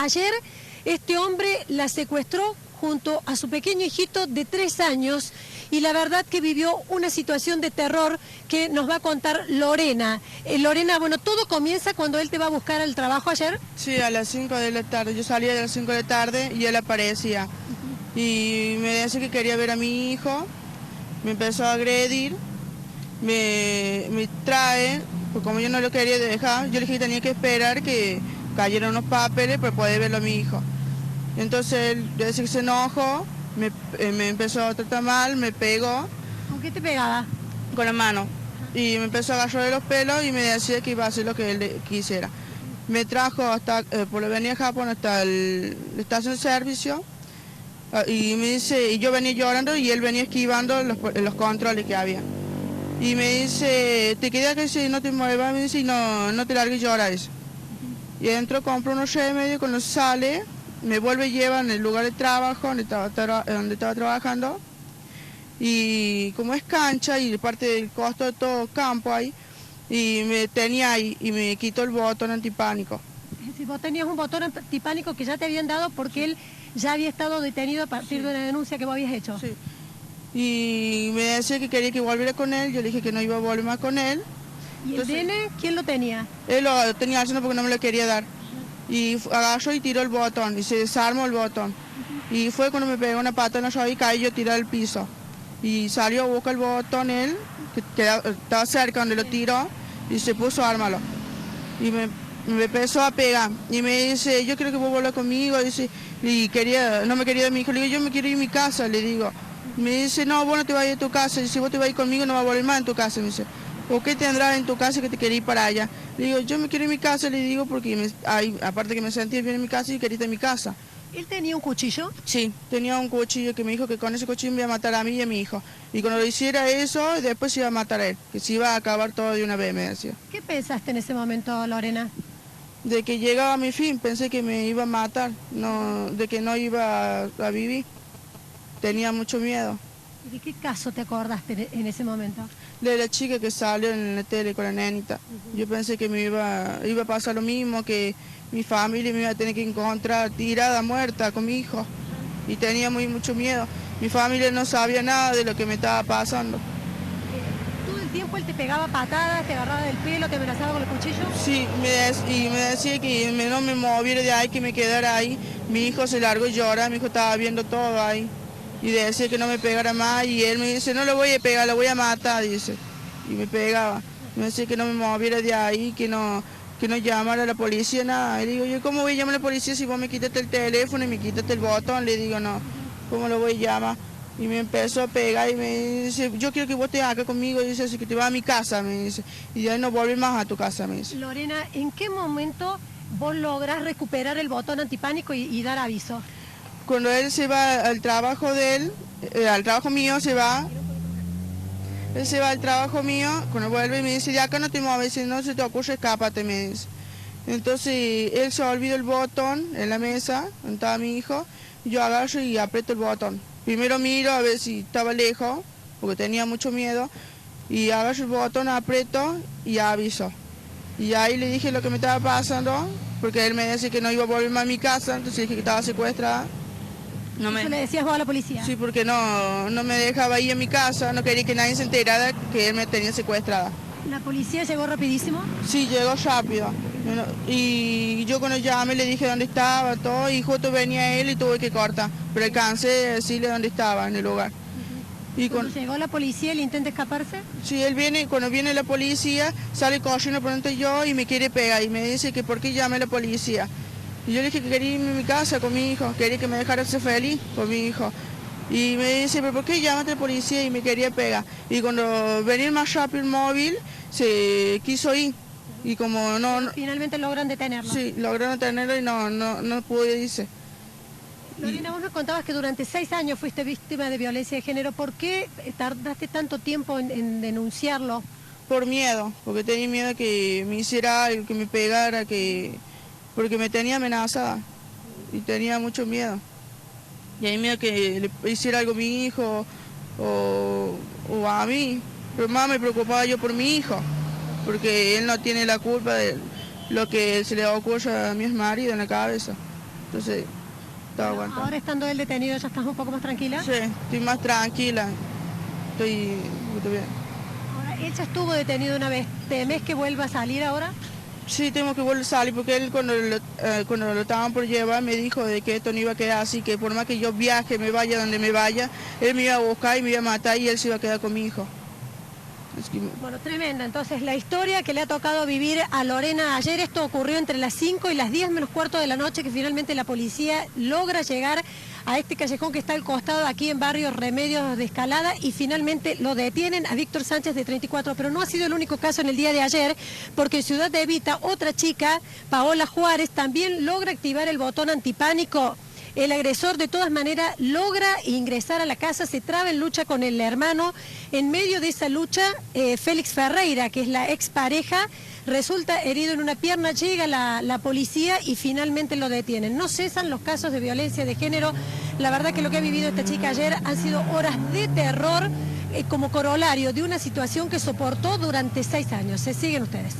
ayer este hombre la secuestró junto a su pequeño hijito de 3 años y la verdad que vivió una situación de terror que nos va a contar Lorena. Lorena, bueno, todo comienza cuando él te va a buscar al trabajo ayer. Sí, a las 5 de la tarde. Yo salía a las 5 de la tarde y él aparecía. Y me decía que quería ver a mi hijo, me empezó a agredir, me trae, pues como yo no lo quería dejar, yo le dije que tenía que esperar que cayeran unos papeles para poder verlo a mi hijo. Entonces él decía que se enojó, me empezó a tratar mal, me pegó. ¿Con qué te pegaba? Con la mano. Y me empezó a agarrar de los pelos y me decía que iba a hacer lo que él quisiera. Me trajo hasta, por la avenida Japón hasta la estación de servicio. Y me dice, y yo venía llorando y él venía esquivando los controles que había. Y me dice, te quedas que si no te muevas, me dice, y no te largues lloras. Y entro, compro unos remedios, cuando sale, me vuelve y lleva en el lugar de trabajo donde estaba trabajando. Y como es cancha y parte del costo de todo campo ahí, y me tenía ahí y me quitó el botón antipánico. Es decir, vos tenías un botón antipánico que ya te habían dado porque él ya había estado detenido a partir de una denuncia que vos habías hecho. Sí. Y me decía que quería que volviera con él, yo le dije que no iba a volver más con él. ¿Y el nene quién lo tenía? Él lo tenía al seno porque no me lo quería dar. Y agarró y tiró el botón y se desarmó el botón. Y fue cuando me pegó una pata en la rodilla y caí yo tiré al piso. Y salió a buscar el botón él, que estaba cerca donde lo tiró, y se puso a armarlo. Y me empezó a pegar. Y me dice, yo quiero que vos vuelvas conmigo. Dice, y no me quería de mi hijo. Le digo, yo me quiero ir a mi casa, le digo. Me dice, no, vos no te vas a ir a tu casa. Y si vos te vas a ir conmigo, no vas a volver más en tu casa. Me dice, ¿o qué tendrás en tu casa que te quería ir para allá? Le digo, yo me quiero ir a mi casa, le digo, porque aparte que me sentía bien en mi casa y quería ir a mi casa. ¿Él tenía un cuchillo? Sí, tenía un cuchillo que me dijo que con ese cuchillo me iba a matar a mí y a mi hijo. Y cuando lo hiciera eso, después se iba a matar a él, que se iba a acabar todo de una vez, me decía. ¿Qué pensaste en ese momento, Lorena? De que llegaba a mi fin, pensé que me iba a matar, de que no iba a vivir. Tenía mucho miedo. ¿De qué caso te acordaste en ese momento? De la chica que salió en la tele con la nenita. Yo pensé que me iba a pasar lo mismo, que mi familia me iba a tener que encontrar tirada, muerta con mi hijo. Y tenía mucho miedo. Mi familia no sabía nada de lo que me estaba pasando. ¿Todo el tiempo él te pegaba patadas, te agarraba del pelo, te amenazaba con el cuchillo? Sí, y me decía que no me moviera de ahí, que me quedara ahí. Mi hijo se largó y llora, mi hijo estaba viendo todo ahí. Y decía que no me pegara más y él me dice, no lo voy a pegar, lo voy a matar, dice. Y me pegaba. Me decía que no me moviera de ahí, que no llamara a la policía, nada. Y digo, yo cómo voy a llamar a la policía si vos me quitaste el teléfono y me quitaste el botón. Le digo, no, ¿cómo lo voy a llamar? Y me empezó a pegar y me dice, yo quiero que vos estés acá conmigo, y dice, así que te vas a mi casa, me dice. Y de ahí no volví más a tu casa, me dice. Lorena, ¿en qué momento vos lográs recuperar el botón antipánico y dar aviso? Cuando él se va al trabajo de él, al trabajo mío se va, él se va al trabajo mío, cuando vuelve me dice, de acá no te mueves, si no se te ocurre, escápate, me dice. Entonces él se olvida el botón en la mesa, donde estaba mi hijo, y yo agarro y aprieto el botón. Primero miro a ver si estaba lejos, porque tenía mucho miedo, y agarro el botón, aprieto y aviso. Y ahí le dije lo que me estaba pasando, porque él me decía que no iba a volver más a mi casa, entonces dije que estaba secuestrada. ¿Eso le decías vos a la policía? Sí, porque no me dejaba ir a mi casa, no quería que nadie se enterara que él me tenía secuestrada. ¿La policía llegó rapidísimo? Sí, llegó rápido. Y yo cuando llamé le dije dónde estaba, todo, y justo venía él y tuve que cortar. Pero alcancé a decirle dónde estaba, en el lugar. Y cuando llegó la policía, ¿él intenta escaparse? Sí, cuando viene la policía, sale corriendo pronto yo y me quiere pegar. Y me dice que por qué llamé a la policía. Y yo le dije que quería irme a mi casa con mi hijo, quería que me dejara ser feliz con mi hijo. Y me dice, ¿pero por qué llamaste a la policía? Y me quería pegar. Y cuando venía más rápido el móvil, se quiso ir. Y como Finalmente logran detenerlo. Sí, lograron detenerlo y no pudo irse. Lorena, vos me contabas que durante 6 años fuiste víctima de violencia de género. ¿Por qué tardaste tanto tiempo en denunciarlo? Por miedo, porque tenía miedo que me hiciera algo, que me pegara, porque me tenía amenazada y tenía mucho miedo. Y hay miedo que le hiciera algo a mi hijo o a mí. Pero más me preocupaba yo por mi hijo, porque él no tiene la culpa de lo que se le ocurre a mi marido en la cabeza. Entonces, estaba aguantando. Ahora estando él detenido, ¿ya estás un poco más tranquila? Sí, estoy más tranquila. Estoy bien. Ahora, él ya estuvo detenido una vez. ¿Temes que vuelva a salir ahora? Sí, tengo que volver a salir porque él cuando lo estaban por llevar me dijo de que esto no iba a quedar así, que por más que yo viaje, me vaya donde me vaya, él me iba a buscar y me iba a matar y él se iba a quedar con mi hijo. Bueno, tremenda. Entonces, la historia que le ha tocado vivir a Lorena ayer, esto ocurrió entre las 5 y las 10 menos cuarto de la noche, que finalmente la policía logra llegar a este callejón que está al costado aquí en barrio Remedios de Escalada y finalmente lo detienen a Víctor Sánchez de 34, pero no ha sido el único caso en el día de ayer, porque en Ciudad de Evita otra chica, Paola Juárez, también logra activar el botón antipánico. El agresor de todas maneras logra ingresar a la casa, se traba en lucha con el hermano. En medio de esa lucha, Félix Ferreira, que es la expareja, resulta herido en una pierna, llega la policía y finalmente lo detienen. No cesan los casos de violencia de género. La verdad que lo que ha vivido esta chica ayer han sido horas de terror como corolario de una situación que soportó durante 6 años. Se siguen ustedes.